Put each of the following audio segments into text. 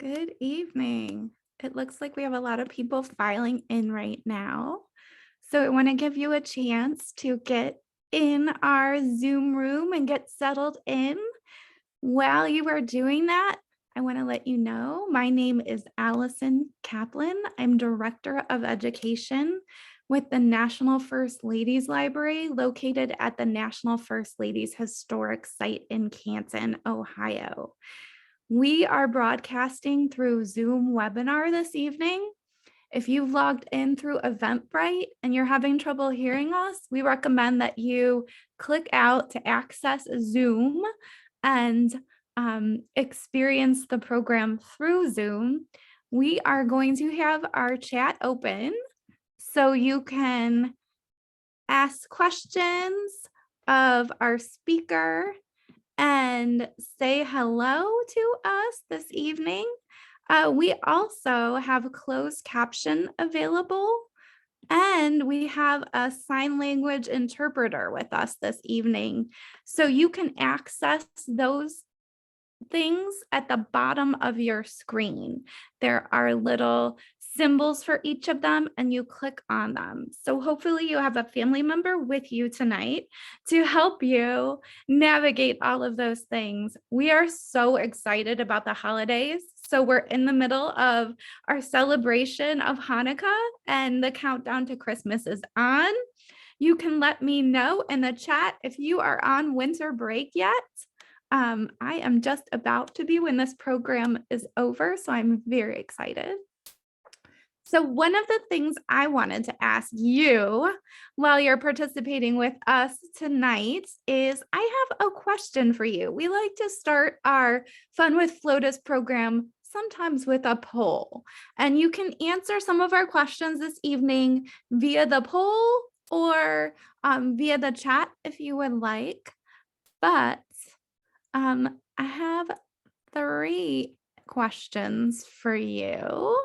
Good evening. It looks like we have a lot of people filing in right now. So I want to give you a chance to get in our Zoom room and get settled in. While you are doing that, I want to let you know my name is Allison Kaplan. I'm Director of Education with the National First Ladies Library located at the National First Ladies Historic Site in Canton, Ohio. We are broadcasting through Zoom webinar this evening. If you've logged in through Eventbrite and you're having trouble hearing us, we recommend that you click out to access Zoom and experience the program through Zoom. We are going to have our chat open so you can ask questions of our speaker and say hello to us this evening. We also have a closed caption available, and we have a sign language interpreter with us this evening. So you can access those things at the bottom of your screen. There are little symbols for each of them, and you click on them. So hopefully you have a family member with you tonight to help you navigate all of those things. We are so excited about the holidays. So we're in the middle of our celebration of Hanukkah, and the countdown to Christmas is on. You can let me know in the chat if you are on winter break yet. I am just about to be when this program is over, so I'm very excited. So one of the things I wanted to ask you while you're participating with us tonight is I have a question for you. We like to start our Fun with FLOTUS program sometimes with a poll, and you can answer some of our questions this evening via the poll or via the chat if you would like. But I have 3 questions for you,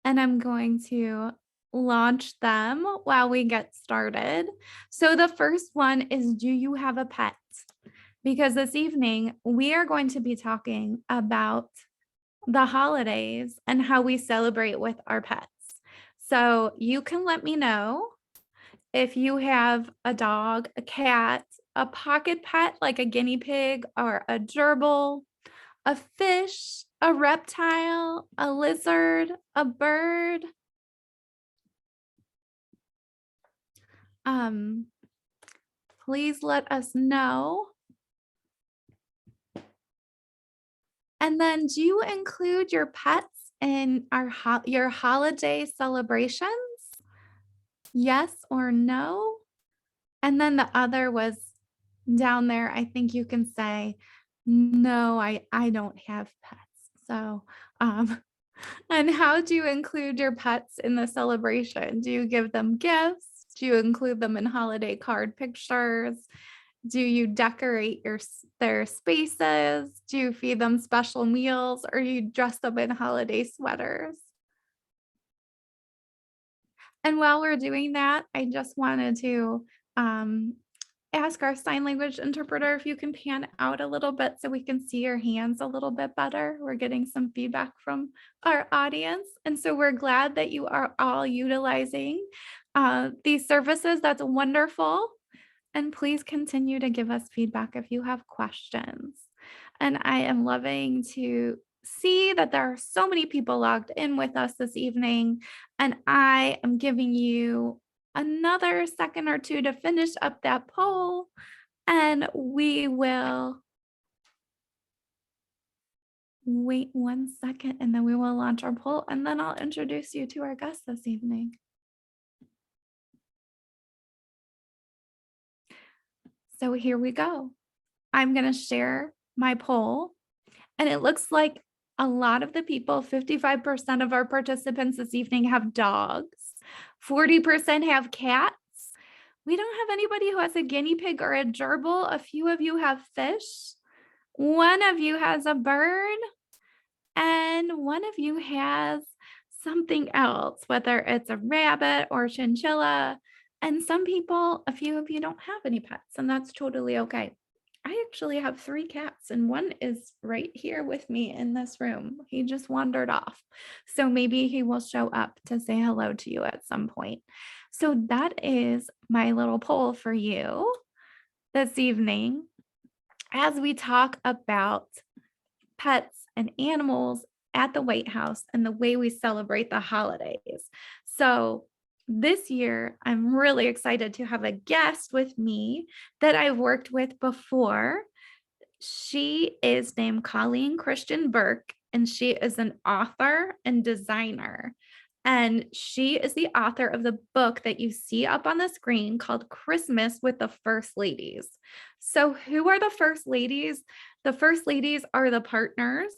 and I'm going to launch them while we get started. So the first one is, do you have a pet? Because this evening we are going to be talking about the holidays and how we celebrate with our pets. So you can let me know if you have a dog, a cat, a pocket pet like a guinea pig or a gerbil, a fish, a reptile, a lizard, a bird. Please let us know. And then do you include your pets in your holiday celebrations? Yes or no? And then the other was down there. I think you can say, no, I don't have pets. So, and how do you include your pets in the celebration? Do you give them gifts? Do you include them in holiday card pictures? Do you decorate their spaces? Do you feed them special meals, or you dress them in holiday sweaters? And while we're doing that, I just wanted to ask our sign language interpreter if you can pan out a little bit so we can see your hands a little bit better. We're getting some feedback from our audience. And so we're glad that you are all utilizing these services. That's wonderful. And please continue to give us feedback if you have questions. And I am loving to see that there are so many people logged in with us this evening. And I am giving you another second or two to finish up that poll. And we will wait 1 second, and then we will launch our poll. And then I'll introduce you to our guest this evening. So here we go. I'm going to share my poll, and it looks like a lot of the people, 55% of our participants this evening have dogs, 40% have cats. We don't have anybody who has a guinea pig or a gerbil. A few of you have fish. One of you has a bird, and one of you has something else, whether it's a rabbit or chinchilla. And some people, a few of you don't have any pets, and that's totally okay. I actually have 3 cats, and one is right here with me in this room. He just wandered off. So maybe he will show up to say hello to you at some point. So that is my little poll for you this evening as we talk about pets and animals at the White House and the way we celebrate the holidays. So this year, I'm really excited to have a guest with me that I've worked with before. She is named Coleen Christian Burke, and she is an author and designer. And she is the author of the book that you see up on the screen called Christmas with the First Ladies. So, who are the First Ladies? The First Ladies are the partners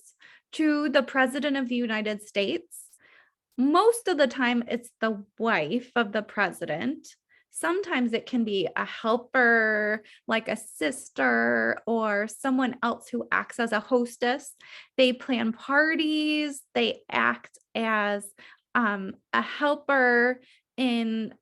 to the President of the United States. Most of the time, it's the wife of the president. Sometimes it can be a helper, like a sister or someone else who acts as a hostess. They plan parties, they act as a helper in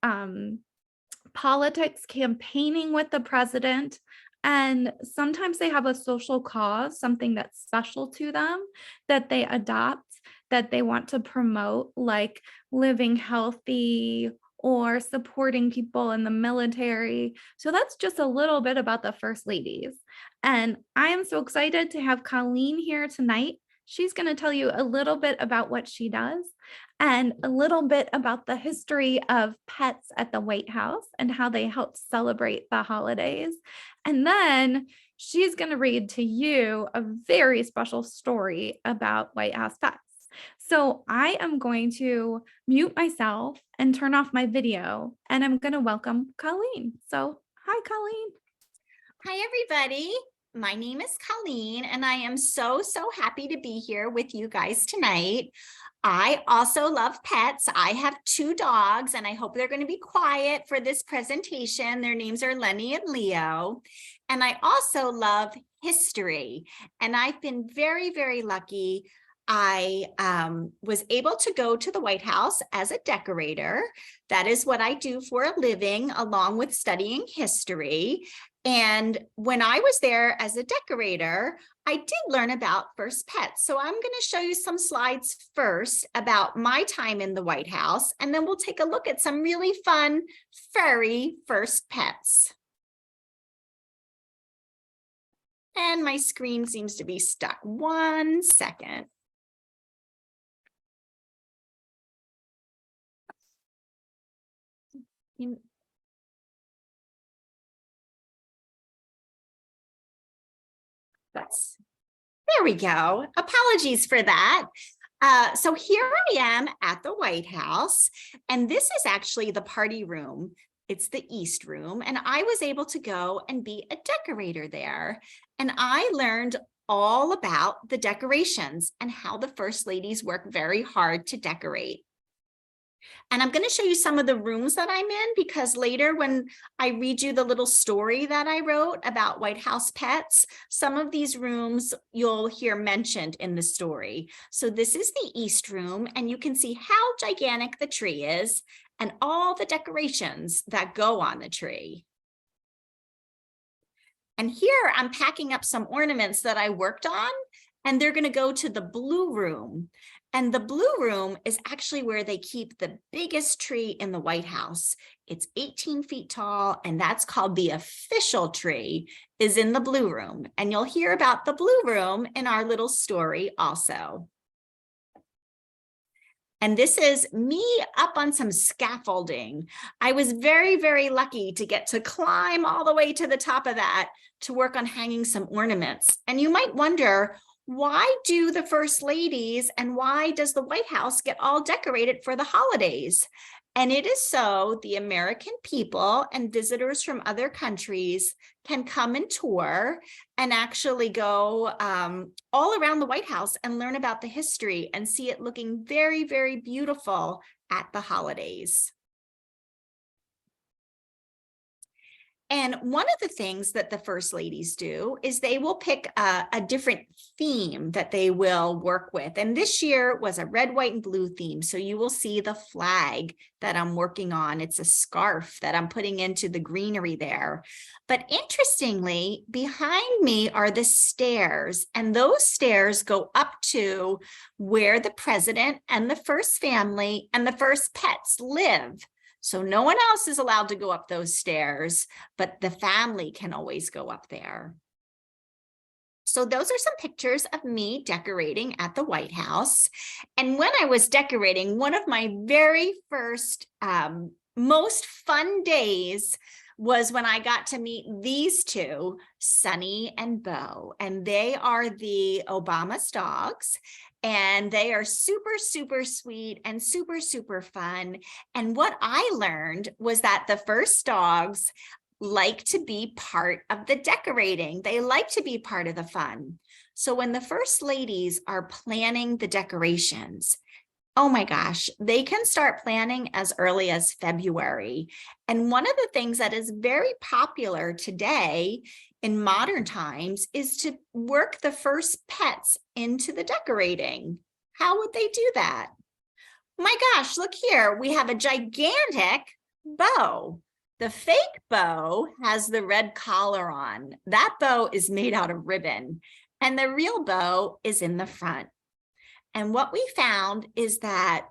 politics, campaigning with the president. And sometimes they have a social cause, something that's special to them that they adopt, that they want to promote, like living healthy or supporting people in the military. So that's just a little bit about the First Ladies. And I am so excited to have Coleen here tonight. She's going to tell you a little bit about what she does and a little bit about the history of pets at the White House and how they help celebrate the holidays. And then she's going to read to you a very special story about White House pets. So I am going to mute myself and turn off my video, and I'm going to welcome Coleen. So hi, Coleen. Hi, everybody. My name is Coleen, and I am so happy to be here with you guys tonight. I also love pets. I have 2 dogs, and I hope they're going to be quiet for this presentation. Their names are Lenny and Leo. And I also love history, and I've been very lucky. I was able to go to the White House as a decorator. That is what I do for a living, along with studying history. And when I was there as a decorator, I did learn about first pets. So I'm going to show you some slides first about my time in the White House, and then we'll take a look at some really fun, furry first pets. And my screen seems to be stuck. 1 second. There we go. Apologies for that. So here I am at the White House, and this is actually the party room. It's the East Room, and I was able to go and be a decorator there. And I learned all about the decorations and how the First Ladies work very hard to decorate. And I'm going to show you some of the rooms that I'm in, because later when I read you the little story that I wrote about White House pets, some of these rooms you'll hear mentioned in the story. So this is the East Room, and you can see how gigantic the tree is and all the decorations that go on the tree. And here I'm packing up some ornaments that I worked on, and they're going to go to the Blue Room. And the Blue Room is actually where they keep the biggest tree in the White House. It's 18 feet tall, and that's called the official tree, is in the Blue Room. And you'll hear about the Blue Room in our little story also. And this is me up on some scaffolding. I was very lucky to get to climb all the way to the top of that to work on hanging some ornaments. And you might wonder, why do the First Ladies and why does the White House get all decorated for the holidays? And it is so the American people and visitors from other countries can come and tour and actually go all around the White House and learn about the history and see it looking very beautiful at the holidays. And one of the things that the first ladies do is they will pick a different theme that they will work with. And this year was a red, white, and blue theme. So you will see the flag that I'm working on. It's a scarf that I'm putting into the greenery there. But interestingly, behind me are the stairs, and those stairs go up to where the president and the first family and the first pets live. So no one else is allowed to go up those stairs, but the family can always go up there. So those are some pictures of me decorating at the White House. And when I was decorating, one of my very first, most fun days was when I got to meet these two, Sunny and Bo, and they are the Obama's dogs. And they are super, super sweet and super, super fun. And what I learned was that the first dogs like to be part of the decorating. They like to be part of the fun. So when the first ladies are planning the decorations, oh my gosh, they can start planning as early as February. And one of the things that is very popular today in modern times is to work the first pets into the decorating. How would they do that? My gosh, look here. We have a gigantic bow. The fake bow has the red collar on. That bow is made out of ribbon, and the real bow is in the front. And what we found is that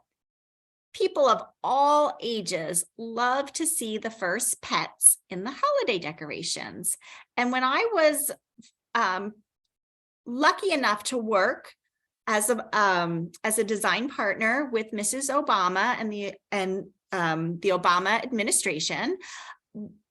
people of all ages love to see the first pets in the holiday decorations. And when I was lucky enough to work as a design partner with Mrs. Obama and the Obama administration,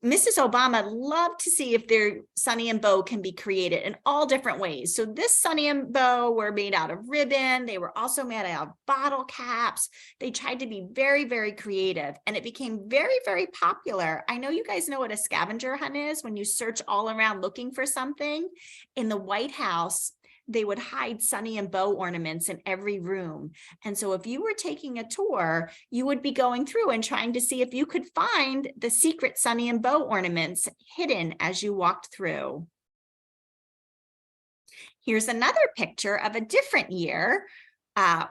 Mrs. Obama loved to see if their Sunny and Bo can be created in all different ways. So this Sunny and Bo were made out of ribbon. They were also made out of bottle caps. They tried to be very, very creative, and it became very, very popular. I know you guys know what a scavenger hunt is when you search all around looking for something. In the White House, they would hide Sunny and Bo ornaments in every room. And so if you were taking a tour, you would be going through and trying to see if you could find the secret Sunny and Bo ornaments hidden as you walked through. Here's another picture of a different year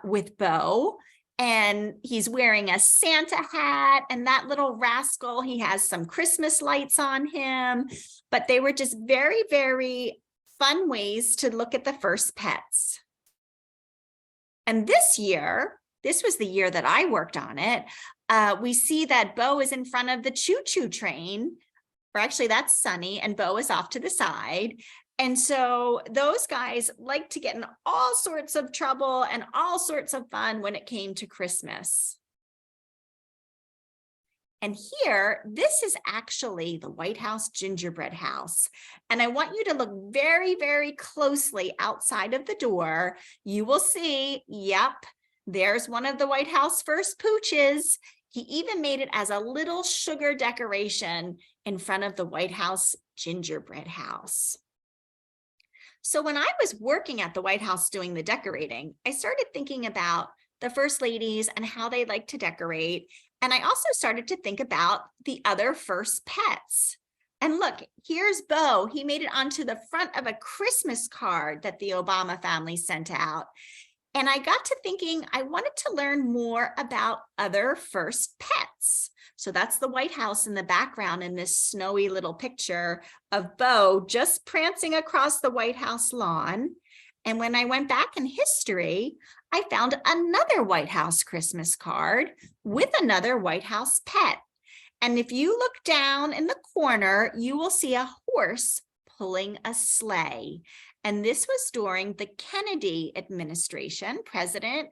with Bo. And he's wearing a Santa hat, and that little rascal, he has some Christmas lights on him. But they were just very, very fun ways to look at the first pets. And this year, this was the year that I worked on it, we see that Bo is in front of the choo-choo train, or actually that's Sunny, and Bo is off to the side. And so those guys like to get in all sorts of trouble and all sorts of fun when it came to Christmas. And here, this is actually the White House gingerbread house. And I want you to look very, very closely outside of the door. You will see, yep, there's one of the White House first pooches. He even made it as a little sugar decoration in front of the White House gingerbread house. So when I was working at the White House doing the decorating, I started thinking about the first ladies and how they like to decorate. And I also started to think about the other first pets. And look, here's Bo. He made it onto the front of a Christmas card that the Obama family sent out. And I got to thinking I wanted to learn more about other first pets. So that's the White House in the background in this snowy little picture of Bo just prancing across the White House lawn. And when I went back in history, I found another White House Christmas card with another White House pet. And if you look down in the corner, you will see a horse pulling a sleigh. And this was during the Kennedy administration, President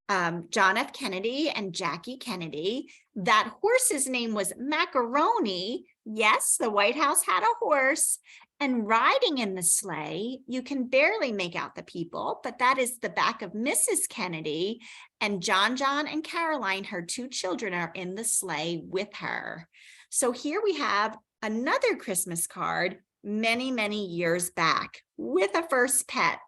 John F. Kennedy and Jackie Kennedy. That horse's name was Macaroni. Yes, the White House had a horse. And riding in the sleigh, you can barely make out the people, but that is the back of Mrs. Kennedy, and John and Caroline, her two children, are in the sleigh with her. So here we have another Christmas card many, many years back with a first pet.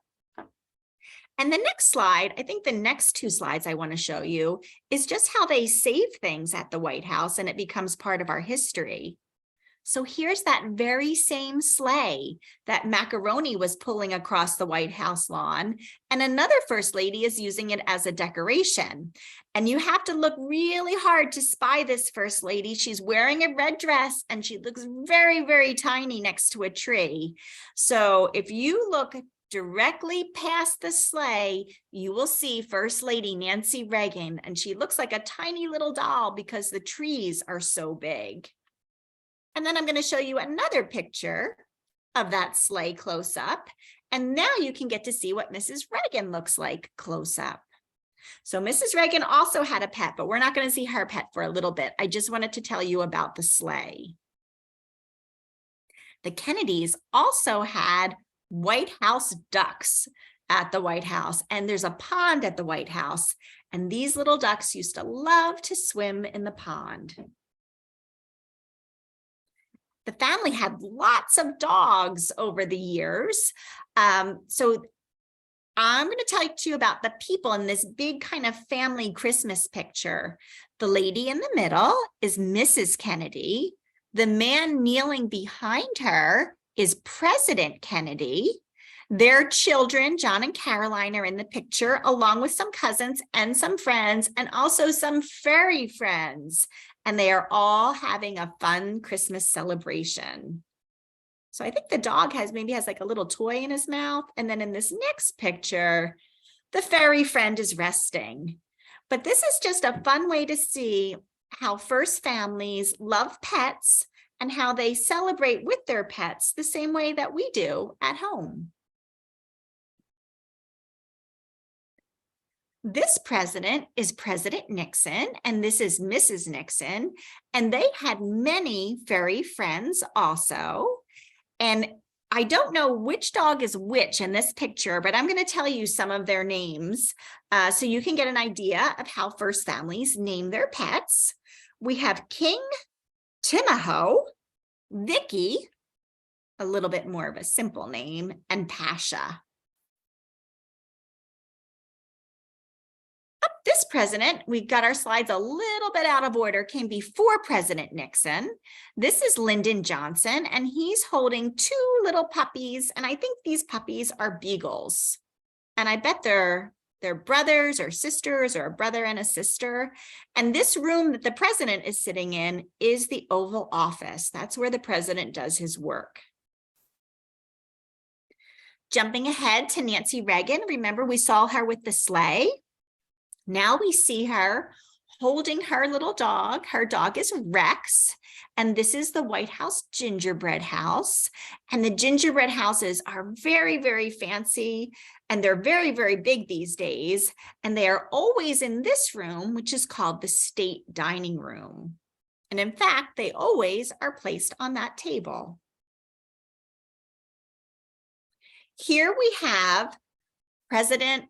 And the next slide, I think the next two slides I want to show you is just how they save things at the White House and it becomes part of our history. So here's that very same sleigh that Macaroni was pulling across the White House lawn, and another first lady is using it as a decoration. And you have to look really hard to spy this first lady. She's wearing a red dress and she looks very, very tiny next to a tree. So if you look directly past the sleigh, you will see First Lady Nancy Reagan, and she looks like a tiny little doll because the trees are so big. And then I'm going to show you another picture of that sleigh close up. And now you can get to see what Mrs. Reagan looks like close up. So Mrs. Reagan also had a pet, but we're not going to see her pet for a little bit. I just wanted to tell you about the sleigh. The Kennedys also had White House ducks at the White House, and there's a pond at the White House, and these little ducks used to love to swim in the pond. The family had lots of dogs over the years. So I'm going to tell you about the people in this big kind of family Christmas picture. The lady in the middle is Mrs. Kennedy. The man kneeling behind her is President Kennedy. Their children, John and Caroline, are in the picture, along with some cousins and some friends, and also some fairy friends. And they are all having a fun Christmas celebration. So I think the dog maybe has like a little toy in his mouth. And then in this next picture, the fairy friend is resting. But this is just a fun way to see how first families love pets and how they celebrate with their pets the same way that we do at home. This president is President Nixon, and this is Mrs. Nixon, and they had many furry friends also. And I don't know which dog is which in this picture, but I'm going to tell you some of their names so you can get an idea of how first families name their pets. We have King, Timahoe, Vicky, a little bit more of a simple name, and Pasha. This president, we got our slides a little bit out of order, came before President Nixon. This is Lyndon Johnson, and he's holding two little puppies, and I think these puppies are beagles. And I bet they're brothers or sisters, or a brother and a sister. And this room that the president is sitting in is the Oval Office. That's where the president does his work. Jumping ahead to Nancy Reagan, remember we saw her with the sleigh. Now we see her holding her little dog. Her dog is Rex, and this is the White House gingerbread house. And the gingerbread houses are very, very fancy, and they're very, very big these days. And they are always in this room, which is called the State Dining Room. And in fact, they always are placed on that table. Here we have President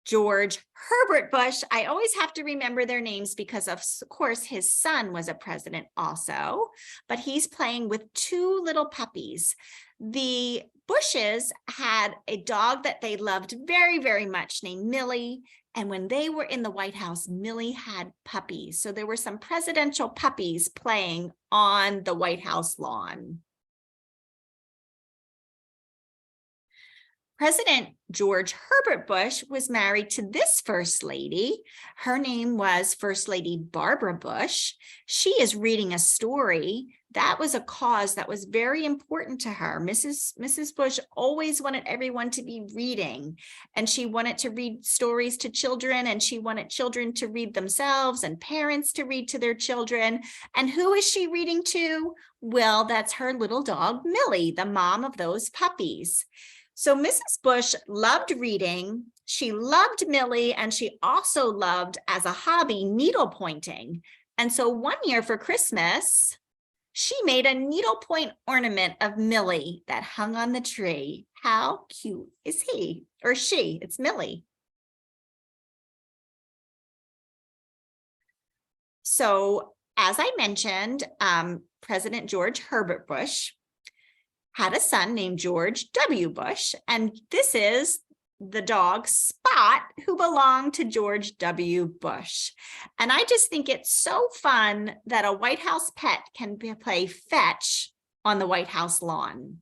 George Herbert Bush. I always have to remember their names because of course his son was a president also, but he's playing with two little puppies. The Bushes had a dog that they loved very, very much named Millie. And when they were in the White House, Millie had puppies. So there were some presidential puppies playing on the White House lawn. President George Herbert Bush was married to this first lady. Her name was First Lady Barbara Bush. She is reading a story. That was a cause that was very important to her. Mrs. Bush always wanted everyone to be reading, and she wanted to read stories to children, and she wanted children to read themselves and parents to read to their children. And who is she reading to? Well, that's her little dog, Millie, the mom of those puppies. So Mrs. Bush loved reading, she loved Millie, and she also loved, as a hobby, needle pointing. And so one year for Christmas, she made a needlepoint ornament of Millie that hung on the tree. How cute is he or she? It's Millie. So as I mentioned, President George Herbert Bush had a son named George W. Bush, and this is the dog Spot, who belonged to George W. Bush. And I just think it's so fun that a White House pet can play fetch on the White House lawn.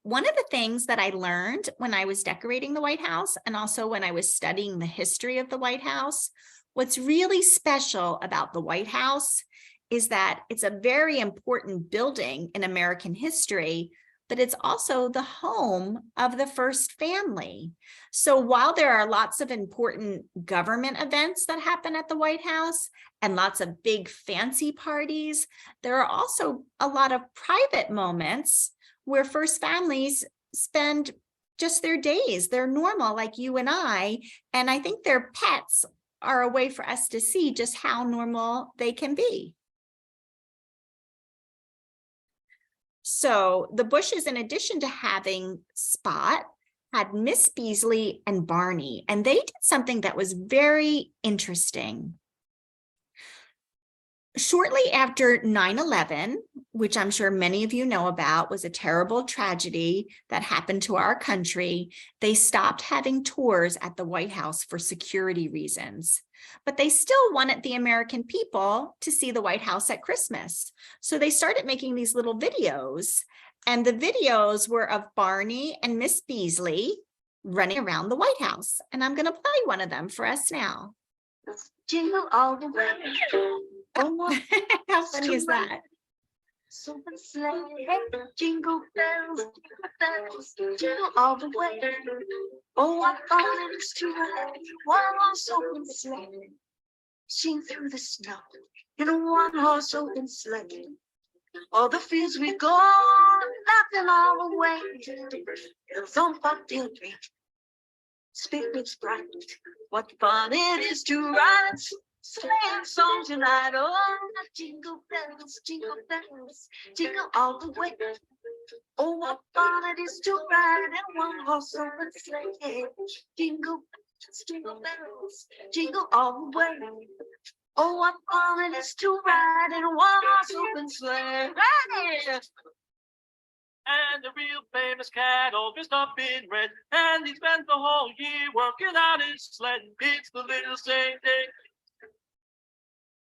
One of the things that I learned when I was decorating the White House, and also when I was studying the history of the White House, what's really special about the White House is that it's a very important building in American history, but it's also the home of the first family. So while there are lots of important government events that happen at the White House and lots of big fancy parties, there are also a lot of private moments where first families spend just their days. They're normal like you and I think their pets are a way for us to see just how normal they can be. So the Bushes, in addition to having Spot, had Miss Beasley and Barney, and they did something that was very interesting. Shortly after 9/11, which I'm sure many of you know about, was a terrible tragedy that happened to our country, they stopped having tours at the White House for security reasons. But they still wanted the American people to see the White House at Christmas. So they started making these little videos, and the videos were of Barney and Miss Beasley running around the White House. And I'm going to play one of them for us now. Jingle all the way. How funny is that? So sleigh, jingle bells, jingle all the way. Oh, what fun it is to ride one horse open sleigh, sing through the snow in a one horse open sleigh. All the fields we go, laughing all the way. Hills on Bucktail Creek, picnics bright. What fun it is to ride sleighing song tonight. Oh, jingle bells, jingle all the way. Oh, what fun it is to ride in one horse open sleigh. Jingle bells, jingle all the way. Oh, what fun it is to ride in one horse open sleigh. Hey! And a real famous cat, all dressed up in red, and he spent the whole year working on his sled. It's the little Saint Nick.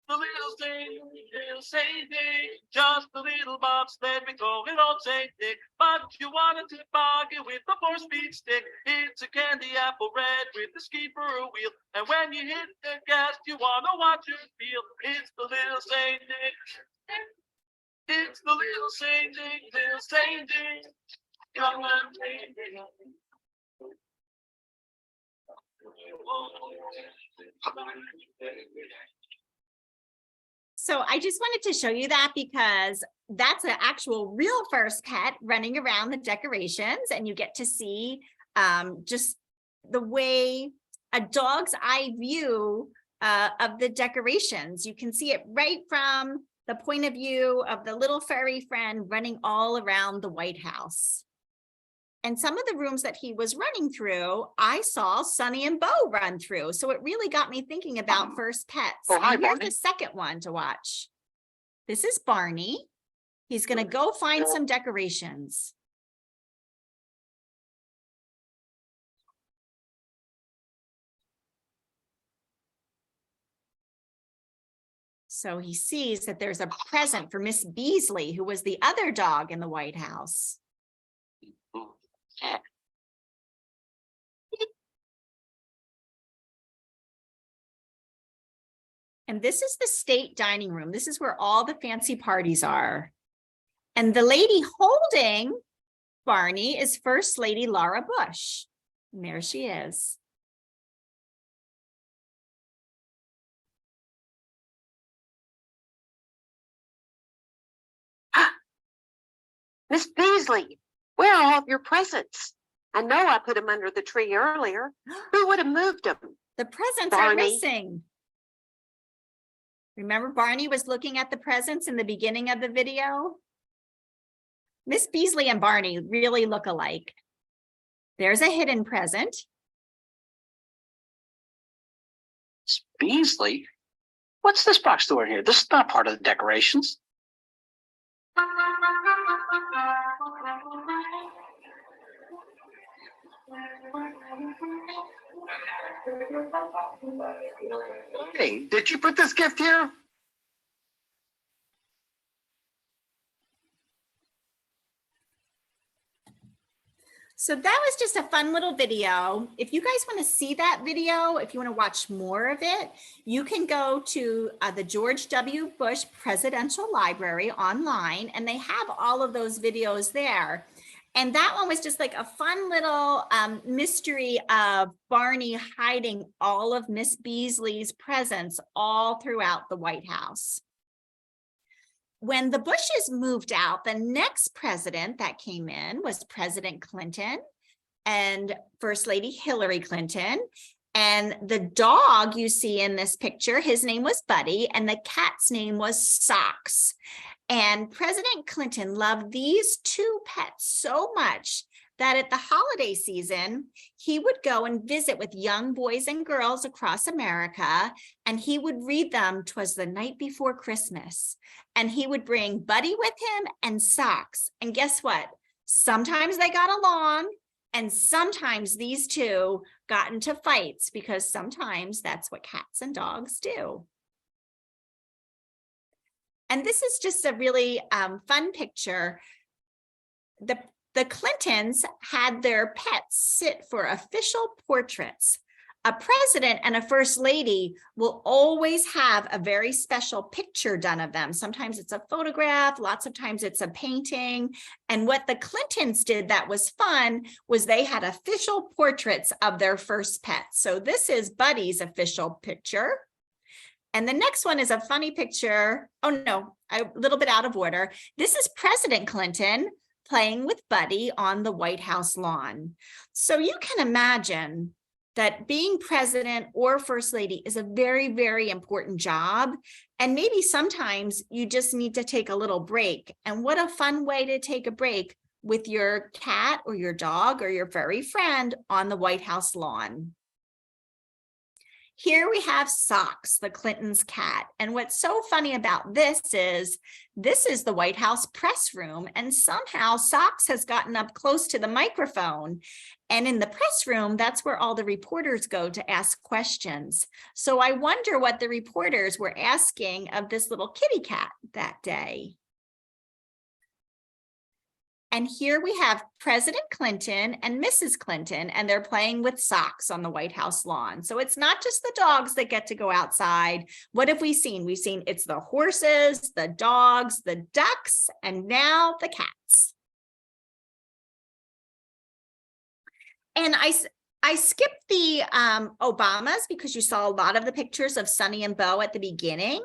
The little Saint Nick, just a little bobsled, we call it old Saint Nick. But you wanted to bargain with the 4-speed stick. It's a candy apple red with a ski for a wheel. And when you hit the gas, you wanna watch it feel. It's the little Saint Nick. It's the little Saint Nick, little Saint Nick. Come on, Saint Nick. So I just wanted to show you that because that's an actual real first pet running around the decorations, and you get to see just the way a dog's eye view of the decorations. You can see it right from the point of view of the little furry friend running all around the White House. And some of the rooms that he was running through, I saw Sonny and Bo run through. So it really got me thinking about first pets. Oh, hi, And here's Barney. the second one to watch. This is Barney. He's going to go find some decorations. So he sees that there's a present for Miss Beasley, who was the other dog in the White House. And this is the state dining room. This is where all the fancy parties are. And the lady holding Barney is First Lady Laura Bush. And there she is. Miss Beasley, where are all of your presents? I know I put them under the tree earlier. Who would have moved them? The presents Barney. are missing. Remember, Barney was looking at the presents in the beginning of the video? Miss Beasley and Barney really look alike. There's a hidden present. Miss Beasley? What's this box doing here? This is not part of the decorations. Hey, did you put this gift here? So that was just a fun little video. If you guys want to see that video, if you want to watch more of it, you can go to the George W. Bush Presidential Library online, and they have all of those videos there. And that one was just like a fun little mystery of Barney hiding all of Miss Beasley's presents all throughout the White House. When the Bushes moved out, the next president that came in was President Clinton and First Lady Hillary Clinton. And the dog you see in this picture, his name was Buddy, and the cat's name was Socks. And President Clinton loved these two pets so much that at the holiday season, he would go and visit with young boys and girls across America, and he would read them "'Twas the Night Before Christmas." And he would bring Buddy with him and Socks. And guess what? Sometimes they got along, and sometimes these two got into fights, because sometimes that's what cats and dogs do. And this is just a really fun picture. The Clintons had their pets sit for official portraits. A president and a first lady will always have a very special picture done of them. Sometimes it's a photograph, lots of times it's a painting. And what the Clintons did that was fun was they had official portraits of their first pet. So this is Buddy's official picture. And the next one is a funny picture. Oh no, a little bit out of order. This is President Clinton playing with Buddy on the White House lawn. So you can imagine that being president or first lady is a very, very important job. And maybe sometimes you just need to take a little break. And what a fun way to take a break with your cat or your dog or your furry friend on the White House lawn. Here we have Socks, the Clintons' cat. And what's so funny about this is the White House press room, and somehow Socks has gotten up close to the microphone. And in the press room, that's where all the reporters go to ask questions. So I wonder what the reporters were asking of this little kitty cat that day. And here we have President Clinton and Mrs. Clinton, and they're playing with Socks on the White House lawn. So it's not just the dogs that get to go outside. What have we seen? We've seen it's the horses, the dogs, the ducks, and now the cats. And I skipped the Obamas because you saw a lot of the pictures of Sonny and Bo at the beginning.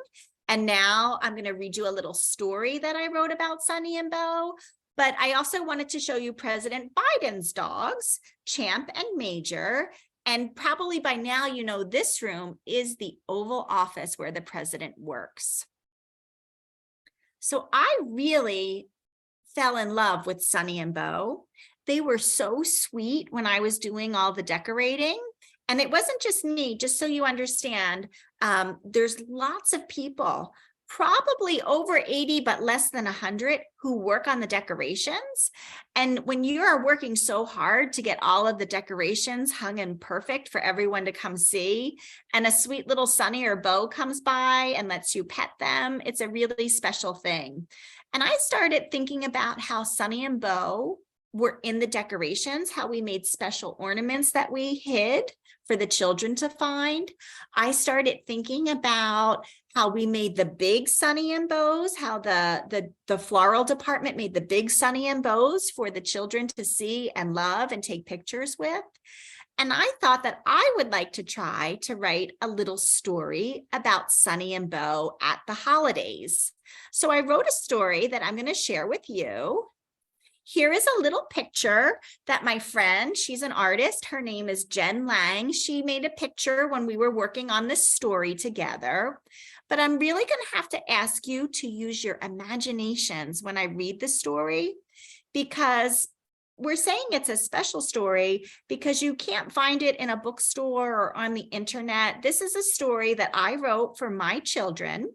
And now I'm going to read you a little story that I wrote about Sonny and Bo. But I also wanted to show you President Biden's dogs, Champ and Major. And probably by now, you know, this room is the Oval Office where the president works. So I really fell in love with Sonny and Bo. They were so sweet when I was doing all the decorating. And it wasn't just me, just so you understand, there's lots of people, probably over 80, but less than 100 who work on the decorations. And when you are working so hard to get all of the decorations hung and perfect for everyone to come see, and a sweet little Sonny or Bo comes by and lets you pet them, it's a really special thing. And I started thinking about how Sonny and Bo were in the decorations, how we made special ornaments that we hid for the children to find. I started thinking about how we made the big Sonny and Bows, how the floral department made the big Sonny and Bows for the children to see and love and take pictures with. And I thought that I would like to try to write a little story about Sonny and Bo at the holidays. So I wrote a story that I'm going to share with you. Here is a little picture that my friend, she's an artist, her name is Jen Lang. She made a picture when we were working on this story together. But I'm really going to have to ask you to use your imaginations when I read the story, because we're saying it's a special story because you can't find it in a bookstore or on the internet. This is a story that I wrote for my children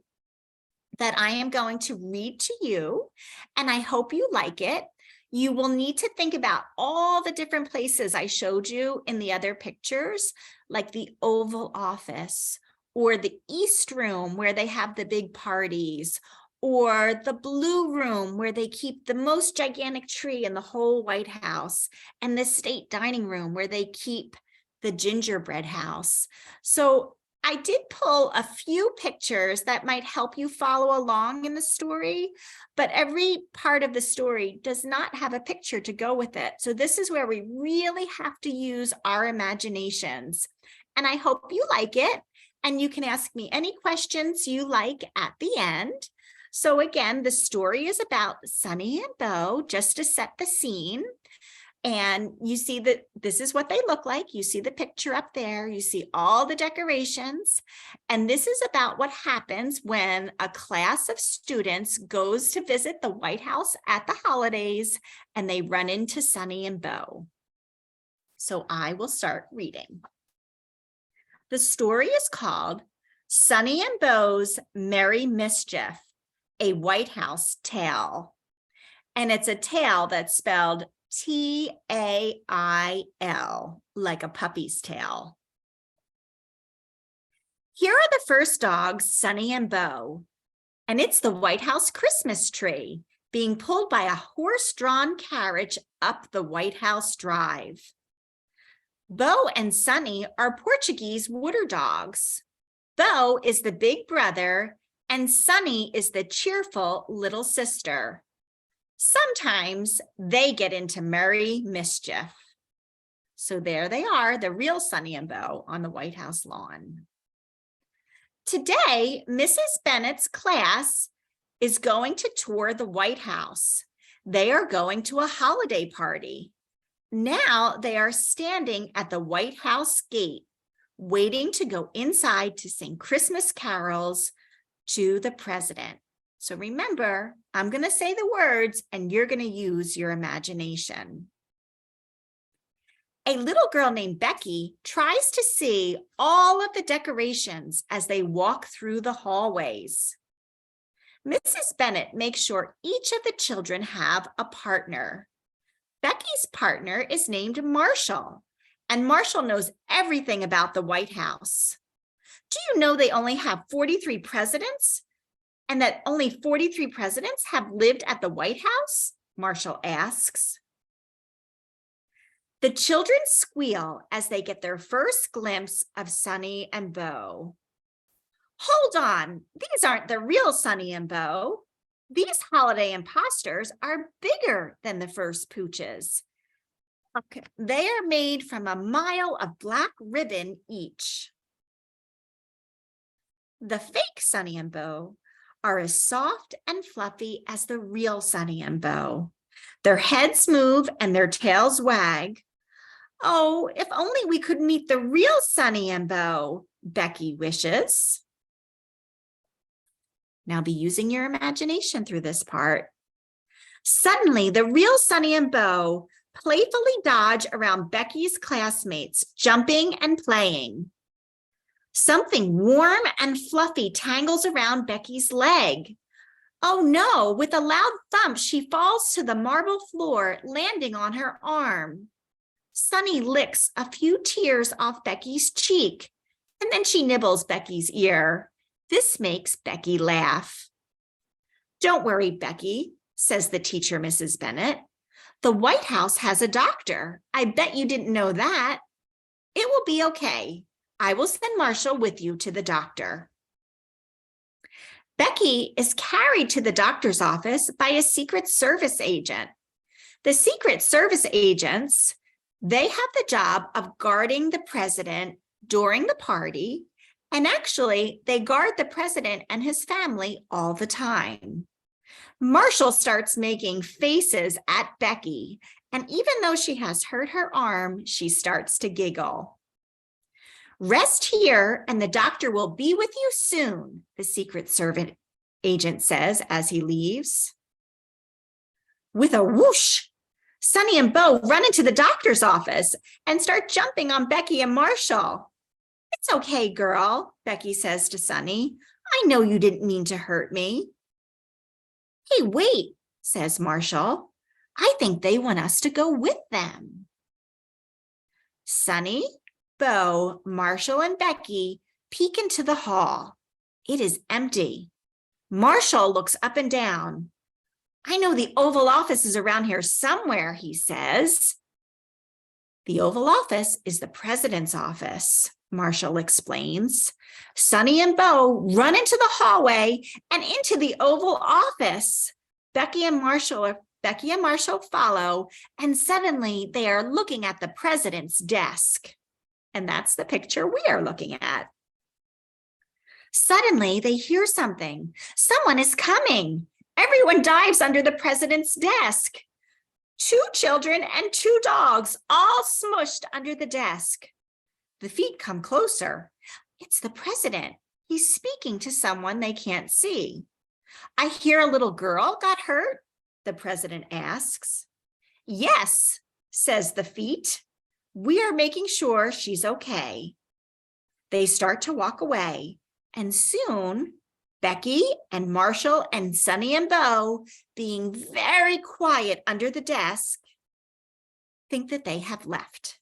that I am going to read to you, and I hope you like it. You will need to think about all the different places I showed you in the other pictures, like the Oval Office or the East Room where they have the big parties, or the Blue Room where they keep the most gigantic tree in the whole White House, and the State Dining Room where they keep the gingerbread house. So I did pull a few pictures that might help you follow along in the story, but every part of the story does not have a picture to go with it. So this is where we really have to use our imaginations. And I hope you like it. And you can ask me any questions you like at the end. So again, the story is about Sunny and Bo, just to set the scene. And you see that this is what they look like. You see the picture up there. You see all the decorations. And this is about what happens when a class of students goes to visit the White House at the holidays and they run into Sunny and Bo. So I will start reading. The story is called Sunny and Bo's Merry Mischief, a White House Tale. And it's a tale that's spelled T-A-I-L, like a puppy's tail. Here are the first dogs, Sunny and Bo, and it's the White House Christmas tree being pulled by a horse-drawn carriage up the White House drive. Bo and Sunny are Portuguese water dogs. Bo is the big brother, and Sunny is the cheerful little sister. Sometimes they get into merry mischief. So there they are, the real Sunny and Bo on the White House lawn. Today, Mrs. Bennett's class is going to tour the White House. They are going to a holiday party. Now they are standing at the White House gate, waiting to go inside to sing Christmas carols to the president. So remember, I'm going to say the words and you're going to use your imagination. A little girl named Becky tries to see all of the decorations as they walk through the hallways. Mrs. Bennett makes sure each of the children have a partner. Becky's partner is named Marshall, and Marshall knows everything about the White House. Do you know they only have 43 presidents? And that only 43 presidents have lived at the White House? Marshall asks. The children squeal as they get their first glimpse of Sunny and Bo. Hold on, these aren't the real Sunny and Bo. These holiday imposters are bigger than the first pooches. Okay. They are made from a mile of black ribbon each. The fake Sunny and Bo are as soft and fluffy as the real Sunny and Bo. Their heads move and their tails wag. Oh, if only we could meet the real Sunny and Bo, Becky wishes. Now be using your imagination through this part. Suddenly, the real Sunny and Bo playfully dodge around Becky's classmates, jumping and playing. Something warm and fluffy tangles around Becky's leg. Oh no, with a loud thump, she falls to the marble floor, landing on her arm. Sunny licks a few tears off Becky's cheek, and then she nibbles Becky's ear. This makes Becky laugh. Don't worry, Becky, says the teacher, Mrs. Bennett. The White House has a doctor. I bet you didn't know that. It will be okay. I will send Marshall with you to the doctor. Becky is carried to the doctor's office by a Secret Service agent. The Secret Service agents, they have the job of guarding the president during the party, and actually, they guard the president and his family all the time. Marshall starts making faces at Becky, and even though she has hurt her arm, she starts to giggle. Rest here, and the doctor will be with you soon, the Secret Service agent says as he leaves. With a whoosh, Sunny and Bo run into the doctor's office and start jumping on Becky and Marshall. It's okay, girl, Becky says to Sunny. I know you didn't mean to hurt me. Hey, wait, says Marshall. I think they want us to go with them. Sunny, Bo, Marshall, and Becky peek into the hall. It is empty. Marshall looks up and down. I know the Oval Office is around here somewhere, he says. The Oval Office is the president's office, Marshall explains. Sunny and Bo run into the hallway and into the Oval Office. Becky and Marshall follow, and suddenly they are looking at the president's desk. And that's the picture we are looking at. Suddenly they hear something. Someone is coming. Everyone dives under the president's desk. 2 children and 2 dogs, all smushed under the desk. The feet come closer. It's the president. He's speaking to someone they can't see. I hear a little girl got hurt, the president asks. Yes, says the feet. We are making sure she's okay. They start to walk away, and soon Becky and Marshall and Sunny and Bo, being very quiet under the desk, think that they have left.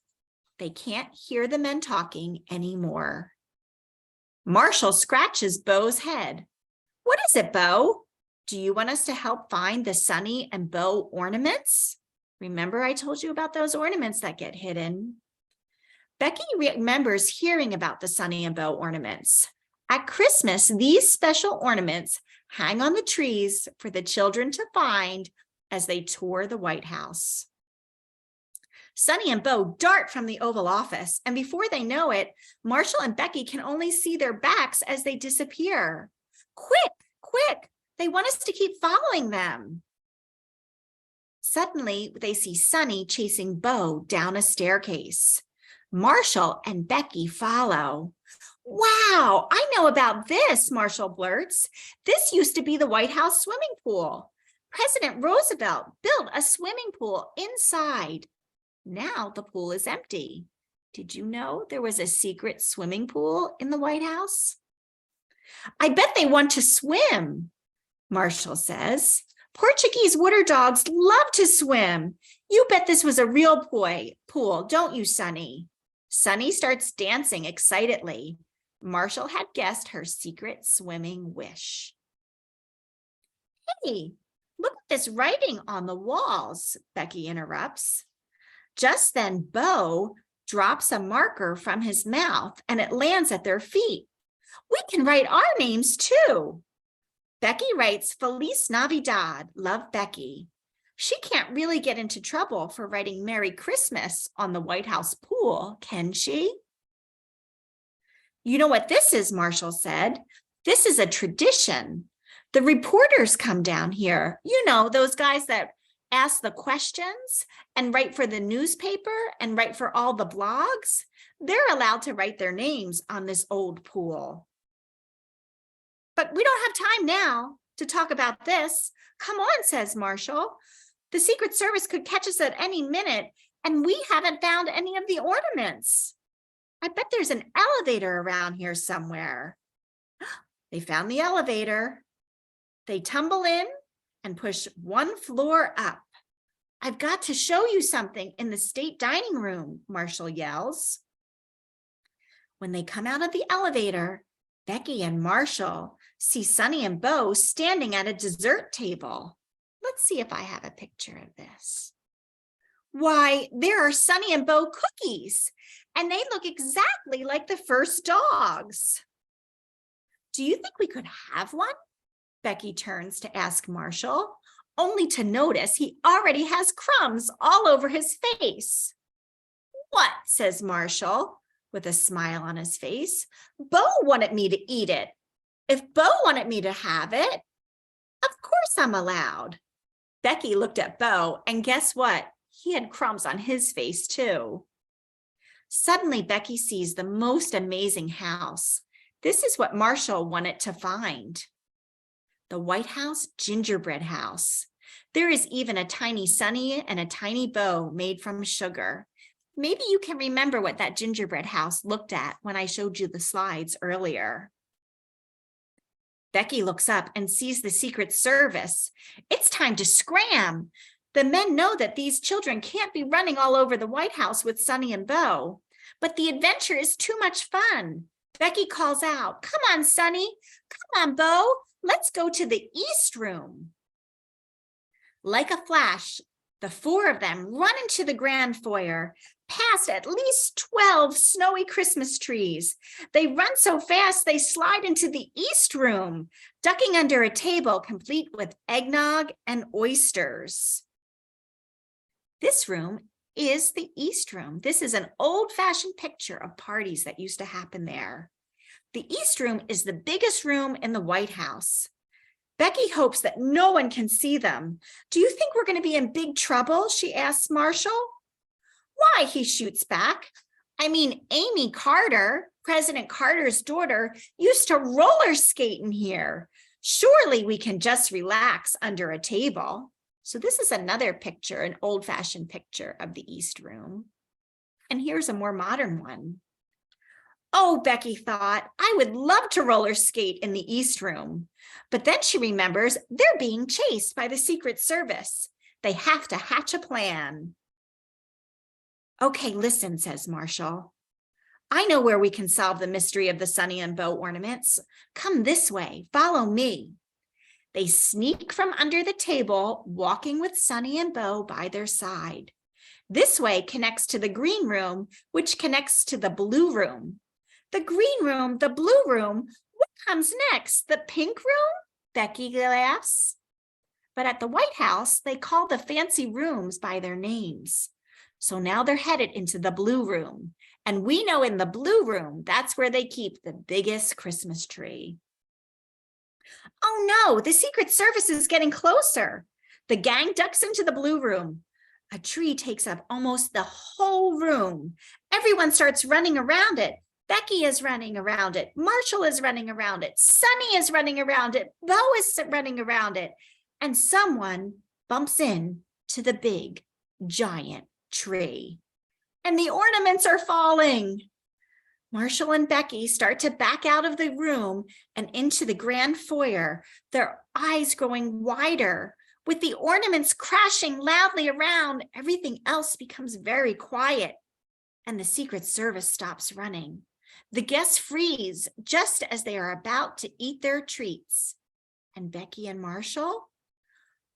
They can't hear the men talking anymore. Marshall scratches Bo's head. What is it, Bo? Do you want us to help find the Sunny and Bo ornaments? Remember I told you about those ornaments that get hidden. Becky remembers hearing about the Sunny and Bo ornaments. At Christmas, these special ornaments hang on the trees for the children to find as they tour the White House. Sunny and Bo dart from the Oval Office, and before they know it, Marshall and Becky can only see their backs as they disappear. Quick, quick, they want us to keep following them. Suddenly, they see Sunny chasing Bo down a staircase. Marshall and Becky follow. Wow, I know about this, Marshall blurts. This used to be the White House swimming pool. President Roosevelt built a swimming pool inside. Now the pool is empty. Did you know there was a secret swimming pool in the White House? I bet they want to swim, Marshall says. Portuguese water dogs love to swim. You bet this was a real pool, don't you, Sunny? Sunny starts dancing excitedly. Marshall had guessed her secret swimming wish. Hey, look at this writing on the walls, Becky interrupts. Just then, Bo drops a marker from his mouth and it lands at their feet. We can write our names too. Becky writes Feliz Navidad, love Becky. She can't really get into trouble for writing Merry Christmas on the White House pool, can she? You know what this is, Marshall said. This is a tradition. The reporters come down here. You know, those guys that ask the questions and write for the newspaper and write for all the blogs. They're allowed to write their names on this old pool. But we don't have time now to talk about this. Come on, says Marshall. The Secret Service could catch us at any minute, and we haven't found any of the ornaments. I bet there's an elevator around here somewhere. They found the elevator. They tumble in and push 1 floor up. I've got to show you something in the state dining room, Marshall yells. When they come out of the elevator, Becky and Marshall see Sunny and Bo standing at a dessert table. Let's see if I have a picture of this. Why, there are Sunny and Bo cookies, and they look exactly like the first dogs. Do you think we could have one? Becky turns to ask Marshall, only to notice he already has crumbs all over his face. What, says Marshall, with a smile on his face. Bo wanted me to eat it. If Bo wanted me to have it, of course I'm allowed. Becky looked at Bo, and guess what? He had crumbs on his face too. Suddenly, Becky sees the most amazing house. This is what Marshall wanted to find. The White House gingerbread house. There is even a tiny Sunny and a tiny Bo made from sugar. Maybe you can remember what that gingerbread house looked at when I showed you the slides earlier. Becky looks up and sees the Secret Service. It's time to scram. The men know that these children can't be running all over the White House with Sonny and Bo, but the adventure is too much fun. Becky calls out, "Come on, Sonny. Come on, Bo. Let's go to the East Room." Like a flash, the four of them run into the grand foyer, past at least 12 snowy Christmas trees. They run so fast they slide into the East Room, ducking under a table complete with eggnog and oysters. This room is the East Room. This is an old-fashioned picture of parties that used to happen there. The East Room is the biggest room in the White House. Becky hopes that no one can see them. "Do you think we're going to be in big trouble?" she asks Marshall. "Why?" he shoots back. "I mean, Amy Carter, President Carter's daughter, used to roller skate in here. Surely we can just relax under a table." So this is another picture, an old-fashioned picture of the East Room. And here's a more modern one. Oh, Becky thought, I would love to roller skate in the East Room. But then she remembers they're being chased by the Secret Service. They have to hatch a plan. "Okay, listen," says Marshall. "I know where we can solve the mystery of the Sonny and Bo ornaments. Come this way, follow me." They sneak from under the table, walking with Sonny and Bo by their side. This way connects to the green room, which connects to the blue room. The green room, the blue room, what comes next? The pink room? Becky laughs. But at the White House, they call the fancy rooms by their names. So now they're headed into the blue room. And we know in the blue room, that's where they keep the biggest Christmas tree. Oh no, the Secret Service is getting closer. The gang ducks into the blue room. A tree takes up almost the whole room. Everyone starts running around it. Becky is running around it. Marshall is running around it. Sonny is running around it. Bo is running around it. And someone bumps in to the big, giant tree. And the ornaments are falling. Marshall and Becky start to back out of the room and into the grand foyer, their eyes growing wider. With the ornaments crashing loudly around, everything else becomes very quiet, and the Secret Service stops running. The guests freeze just as they are about to eat their treats. And Becky and Marshall?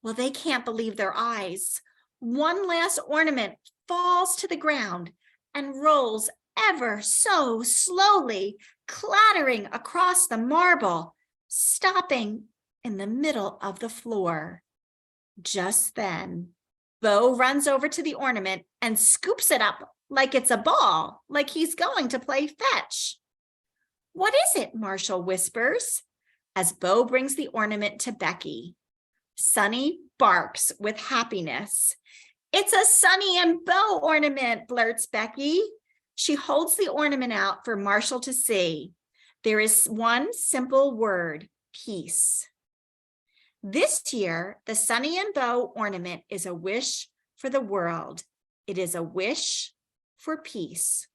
Well, they can't believe their eyes. One last ornament falls to the ground and rolls ever so slowly, clattering across the marble, stopping in the middle of the floor. Just then, Bo runs over to the ornament and scoops it up like it's a ball, like he's going to play fetch. "What is it?" Marshall whispers, as Bo brings the ornament to Becky. Sonny barks with happiness. "It's a Sonny and Bo ornament," blurts Becky. She holds the ornament out for Marshall to see. There is one simple word: peace. This year, the Sonny and Bo ornament is a wish for the world. It is a wish for peace.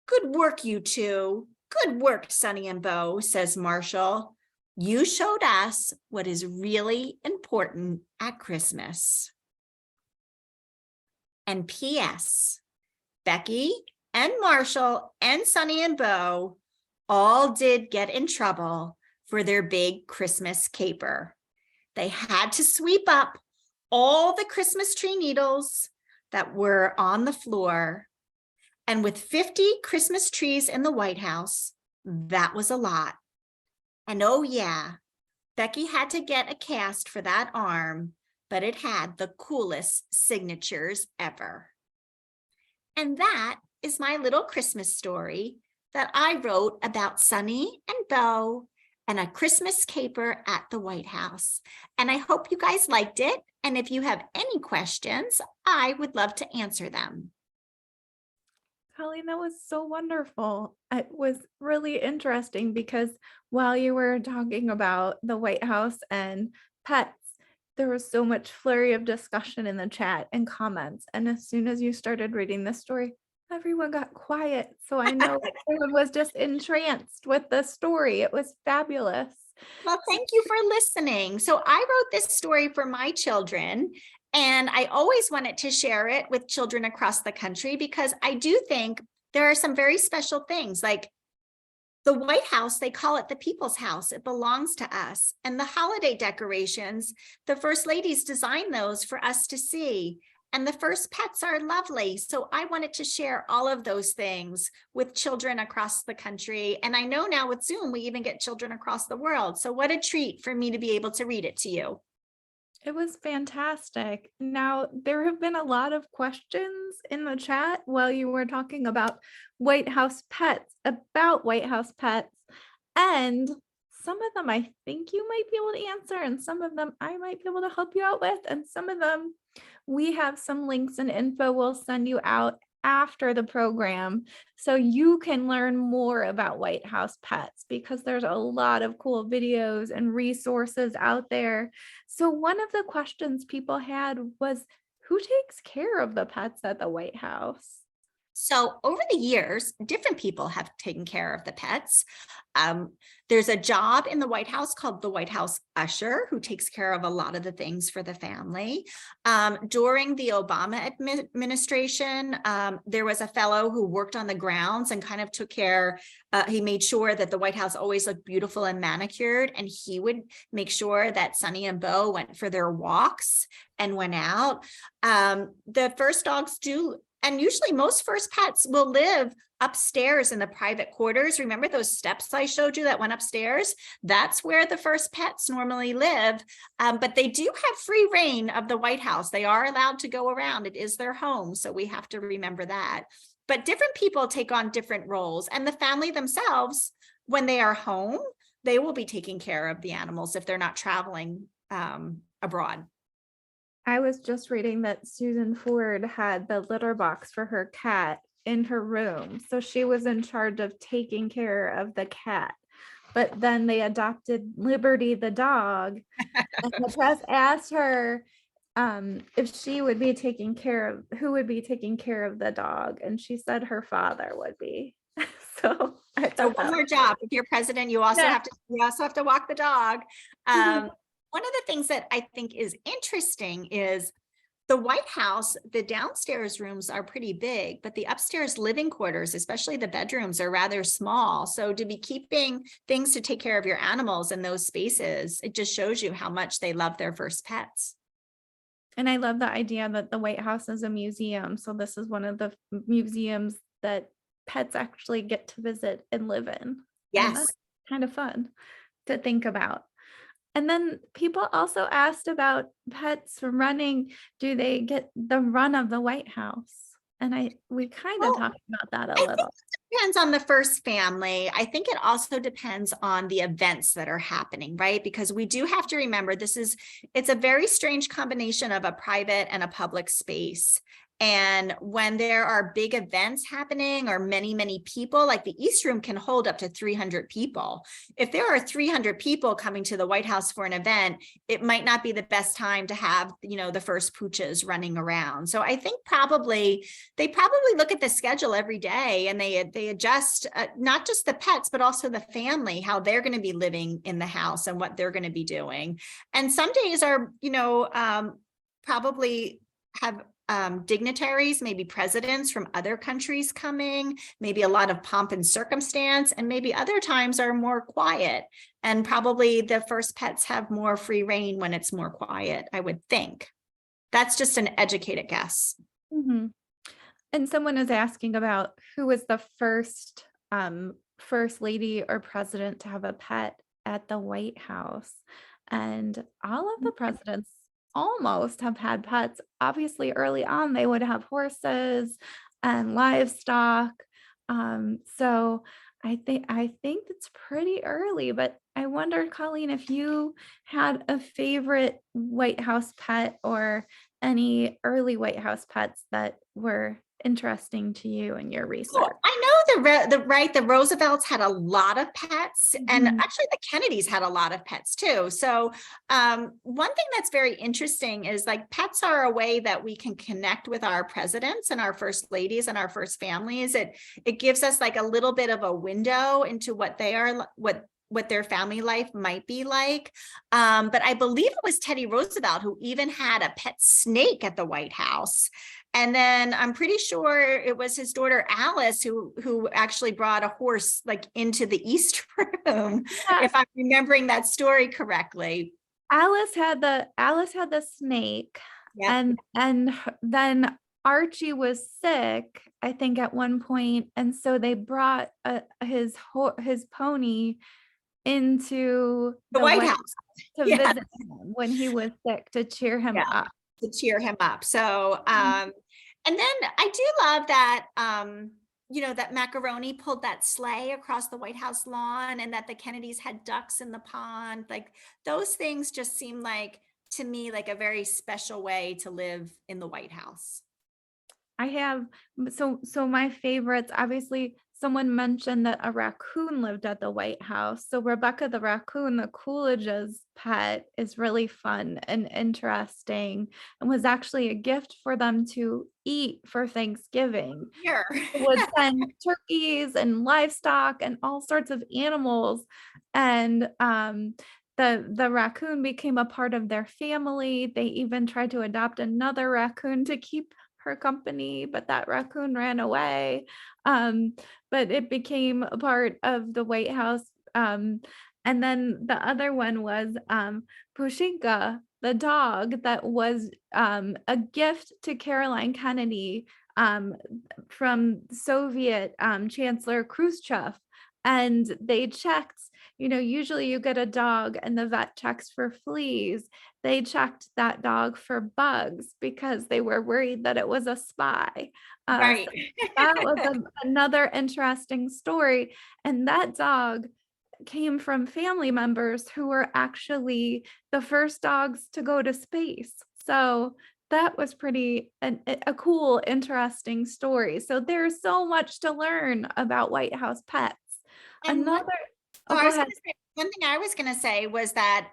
"Good work, you two. Good work, Sonny and Bo," says Marshall. "You showed us what is really important at Christmas." And P.S. Becky and Marshall and Sonny and Bo all did get in trouble for their big Christmas caper. They had to sweep up all the Christmas tree needles that were on the floor. And with 50 Christmas trees in the White House, that was a lot. And oh yeah, Becky had to get a cast for that arm, but it had the coolest signatures ever. And that is my little Christmas story that I wrote about Sonny and Bo and a Christmas caper at the White House. And I hope you guys liked it. And if you have any questions, I would love to answer them. Coleen, that was so wonderful. It was really interesting because while you were talking about the White House and pets, there was so much flurry of discussion in the chat and comments. And as soon as you started reading the story, everyone got quiet. So I know everyone was just entranced with the story. It was fabulous. Well, thank you for listening. So I wrote this story for my children, And I always wanted to share it with children across the country because I do think there are some very special things, like the White House, they call it the people's house. It belongs to us. And the holiday decorations, the first ladies designed those for us to see. And the first pets are lovely. So I wanted to share all of those things with children across the country. And I know now with Zoom, we even get children across the world. So what a treat for me to be able to read it to you. It was fantastic. Now, there have been a lot of questions in the chat while you were talking about White House pets, and some of them I think you might be able to answer, and some of them I might be able to help you out with, and some of them we have some links and info we'll send you out after the program so you can learn more about White House pets, because there's a lot of cool videos and resources out there. So one of the questions people had was, who takes care of the pets at the White House? So over the years, different people have taken care of the pets. There's a job in the White House called the White House Usher, who takes care of a lot of the things for the family. During the Obama administration, there was a fellow who worked on the grounds and kind of took care. He made sure that the White House always looked beautiful and manicured, and he would make sure that Sonny and Bo went for their walks and went out. The first dogs do. And usually most first pets will live upstairs in the private quarters. Remember those steps I showed you that went upstairs? That's where the first pets normally live. But they do have free reign of the White House. They are allowed to go around. It is their home. So we have to remember that. But different people take on different roles. And the family themselves, when they are home, they will be taking care of the animals if they're not traveling abroad. I was just reading that Susan Ford had the litter box for her cat in her room. So she was in charge of taking care of the cat. But then they adopted Liberty the dog. And the press asked her if she would be taking care of, who would be taking care of the dog. And she said her father would be. So one more job. If you're president, you also have to walk the dog. One of the things that I think is interesting is the White House, the downstairs rooms are pretty big, but the upstairs living quarters, especially the bedrooms, are rather small. So to be keeping things to take care of your animals in those spaces, it just shows you how much they love their first pets. And I love the idea that the White House is a museum. So this is one of the museums that pets actually get to visit and live in. Yes. And that's kind of fun to think about. And then people also asked about pets running. Do they get the run of the White House? And we kind of talked about that a little. It depends on the first family. I think it also depends on the events that are happening, right? Because we do have to remember it's a very strange combination of a private and a public space. And when there are big events happening or many, many people, like the East Room can hold up to 300 people. If there are 300 people coming to the White House for an event, it might not be the best time to have, the first pooches running around. So I think they probably look at the schedule every day and they adjust not just the pets, but also the family, how they're going to be living in the house and what they're going to be doing. And some days are, probably have dignitaries, maybe presidents from other countries coming, maybe a lot of pomp and circumstance, and maybe other times are more quiet. And probably the first pets have more free reign when it's more quiet, I would think. That's just an educated guess. Mm-hmm. And someone is asking about who was the first lady or president to have a pet at the White House. And all of the presidents almost have had pets. Obviously, early on, they would have horses and livestock. So I think it's pretty early, but I wonder, Coleen, if you had a favorite White House pet or any early White House pets that were interesting to you in your research. Well, I know the Roosevelts had a lot of pets, and actually the Kennedys had a lot of pets too. So one thing that's very interesting is like pets are a way that we can connect with our presidents and our first ladies and our first families. It gives us like a little bit of a window into what they are, what what their family life might be like. But I believe it was Teddy Roosevelt who even had a pet snake at the White House. And then I'm pretty sure it was his daughter Alice who actually brought a horse like into the East Room, if I'm remembering that story correctly. Alice had the snake, Yep. and then Archie was sick, I think, at one point, and so they brought his pony into The White House. to Yeah. visit him when he was sick, to cheer him Yeah. up. To cheer him up. So, and then I do love that, that Macaroni pulled that sleigh across the White House lawn, and that the Kennedys had ducks in the pond. Like, those things just seem like, to me, like a very special way to live in the White House. I have, so my favorites, obviously, someone mentioned that a raccoon lived at the White House. So Rebecca the raccoon, the Coolidge's pet, is really fun and interesting, and was actually a gift for them to eat for Thanksgiving. Here. It would send turkeys and livestock and all sorts of animals. And the raccoon became a part of their family. They even tried to adopt another raccoon to keep her company, but that raccoon ran away. But it became a part of the White House. And then the other one was Pushinka, the dog that was a gift to Caroline Kennedy from Soviet Chancellor Khrushchev. And they checked, usually you get a dog and the vet checks for fleas. They checked that dog for bugs because they were worried that it was a spy. Right. So that was another interesting story. And that dog came from family members who were actually the first dogs to go to space. So that was pretty a cool, interesting story. So there's so much to learn about White House pets. And Go ahead. one thing I was going to say was that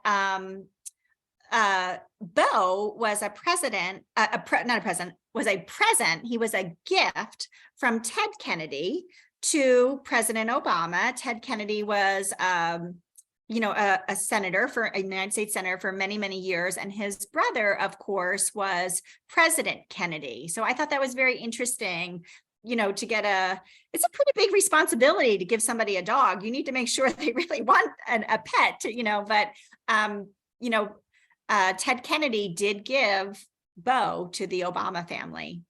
Beau was a president, not a president, was a present. He was a gift from Ted Kennedy to President Obama. Ted Kennedy was, a senator, for a United States senator for many, many years. And his brother, of course, was President Kennedy. So I thought that was very interesting, to get it's a pretty big responsibility to give somebody a dog. You need to make sure they really want a pet, but, Ted Kennedy did give Beau to the Obama family.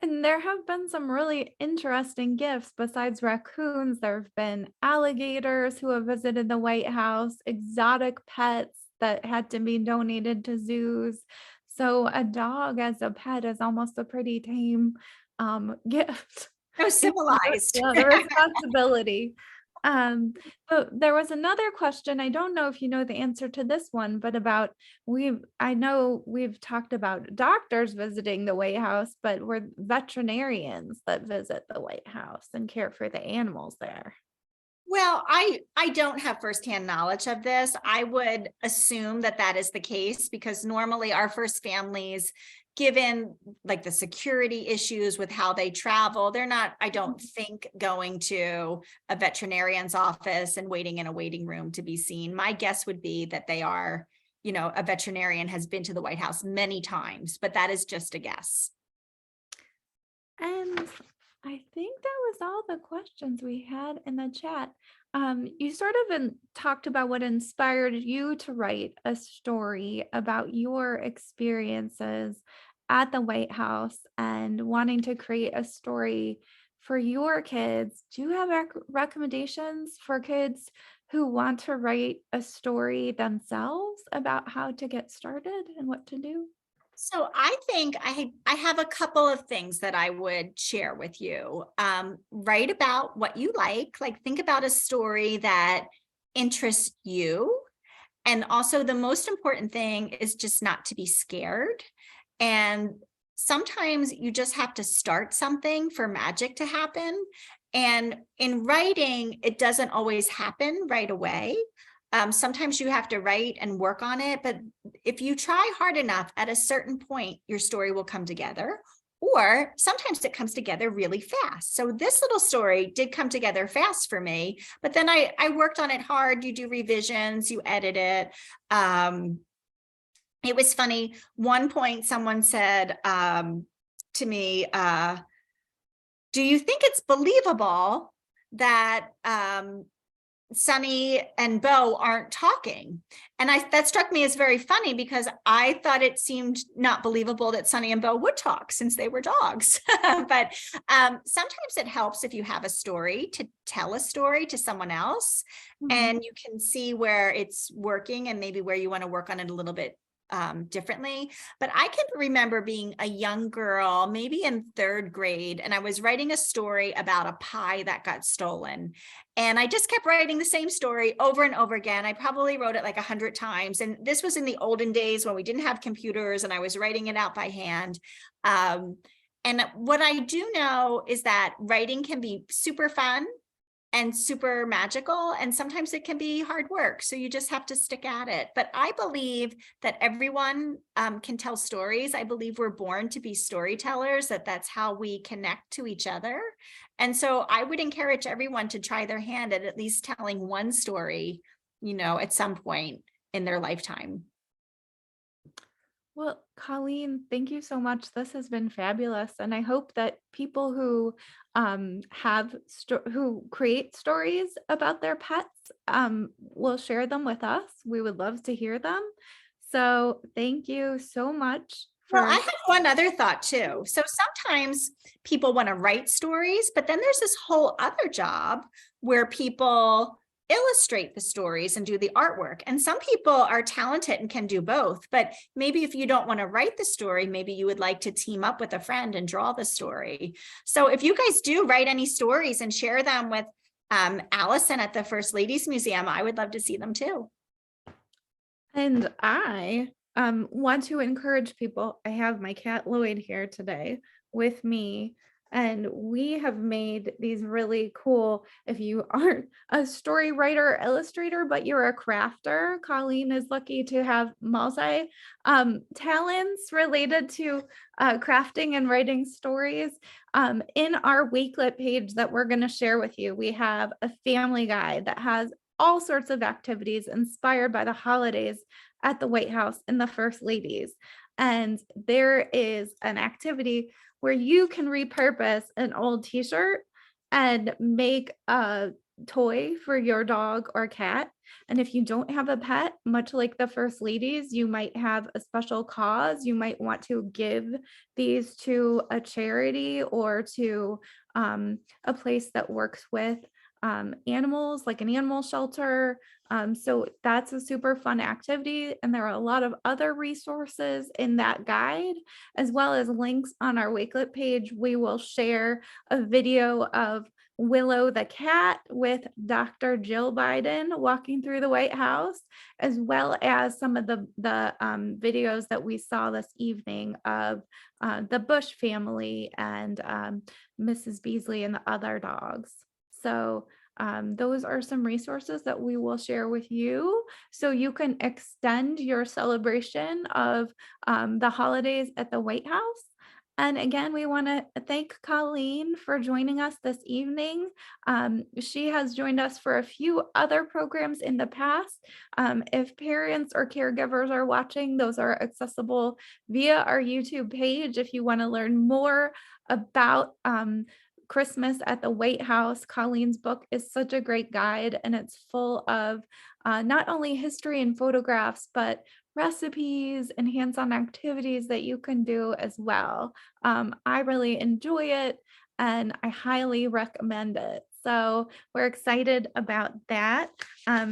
And there have been some really interesting gifts besides raccoons. There have been alligators who have visited the White House, exotic pets that had to be donated to zoos. So a dog as a pet is almost a pretty tame gift. So civilized. Yeah, the responsibility. But there was another question. I don't know if you know the answer to this one, but I know we've talked about doctors visiting the White House, but we're veterinarians that visit the White House and care for the animals there. Well, I don't have firsthand knowledge of this. I would assume that is the case, because normally our first families, given like the security issues with how they travel, they're not, I don't think, going to a veterinarian's office and waiting in a waiting room to be seen. My guess would be that they are, a veterinarian has been to the White House many times, but that is just a guess. And I think that was all the questions we had in the chat. You sort of talked about what inspired you to write a story about your experiences at the White House and wanting to create a story for your kids. Do you have recommendations for kids who want to write a story themselves about how to get started and what to do? So I think I have a couple of things that I would share with you. Write about what you like think about a story that interests you. And also the most important thing is just not to be scared. And sometimes you just have to start something for magic to happen. And in writing, it doesn't always happen right away. Sometimes you have to write and work on it, but if you try hard enough, at a certain point, your story will come together. or sometimes it comes together really fast. So this little story did come together fast for me, but then I worked on it hard. You do revisions, you edit it. It was funny. One point someone said to me, do you think it's believable that Sunny and Bo aren't talking? And that struck me as very funny, because I thought it seemed not believable that Sunny and Bo would talk since they were dogs. But sometimes it helps if you have a story to tell a story to someone else, and you can see where it's working and maybe where you want to work on it a little bit differently. But I can remember being a young girl, maybe in 3rd grade, and I was writing a story about a pie that got stolen. And I just kept writing the same story over and over again. I probably wrote it like 100 times. And this was in the olden days when we didn't have computers, and I was writing it out by hand. And what I do know is that writing can be super fun and super magical, and sometimes it can be hard work. So you just have to stick at it. But I believe that everyone can tell stories. I believe we're born to be storytellers, that's how we connect to each other. And so I would encourage everyone to try their hand at least telling one story, at some point in their lifetime. Well, Coleen, thank you so much. This has been fabulous, and I hope that people who who create stories about their pets will share them with us. We would love to hear them. So thank you so much Well, for. I have one other thought too. So sometimes people want to write stories, but then there's this whole other job where people illustrate the stories and do the artwork. And some people are talented and can do both, but maybe if you don't want to write the story, maybe you would like to team up with a friend and draw the story. So if you guys do write any stories and share them with Allison at the First Ladies Museum, I would love to see them too. And I want to encourage people. I have my cat Lloyd here today with me, and we have made these really cool. If you aren't a story writer or illustrator, but you're a crafter, Coleen is lucky to have multi talents related to crafting and writing stories. In our Wakelet page that we're going to share with you, we have a family guide that has all sorts of activities inspired by the holidays at the White House and the First Ladies. And there is an activity where you can repurpose an old t-shirt and make a toy for your dog or cat. And if you don't have a pet, much like the First Ladies, you might have a special cause. You might want to give these to a charity or to a place that works with animals, like an animal shelter. So that's a super fun activity. And there are a lot of other resources in that guide, as well as links on our Wakelet page. We will share a video of Willow the cat with Dr. Jill Biden walking through the White House, as well as some of the videos that we saw this evening of the Bush family and Mrs. Beasley and the other dogs. So those are some resources that we will share with you so you can extend your celebration of the holidays at the White House. And again, we want to thank Coleen for joining us this evening. She has joined us for a few other programs in the past. If parents or caregivers are watching, those are accessible via our YouTube page. If you want to learn more about Christmas at the White House, Coleen's book is such a great guide, and it's full of not only history and photographs, but recipes and hands-on activities that you can do as well. I really enjoy it, and I highly recommend it. So we're excited about that.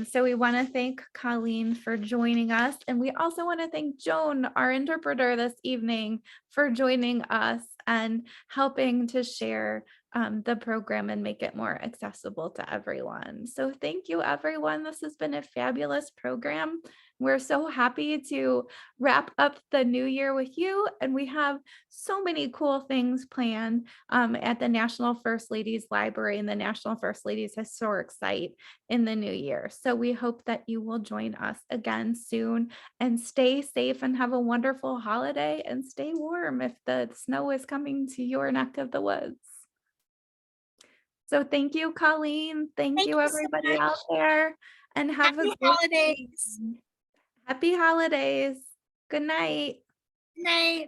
So we want to thank Coleen for joining us. And we also want to thank Joan, our interpreter this evening, for joining us and helping to share the program and make it more accessible to everyone. So thank you, everyone. This has been a fabulous program. We're so happy to wrap up the new year with you, and we have so many cool things planned at the National First Ladies Library and the National First Ladies Historic Site in the new year. So we hope that you will join us again soon, and stay safe and have a wonderful holiday, and stay warm if the snow is coming to your neck of the woods. So thank you, Coleen. Thank Thank you, you so everybody much. out there, and have a Happy great holidays. Happy holidays. Good night. Night.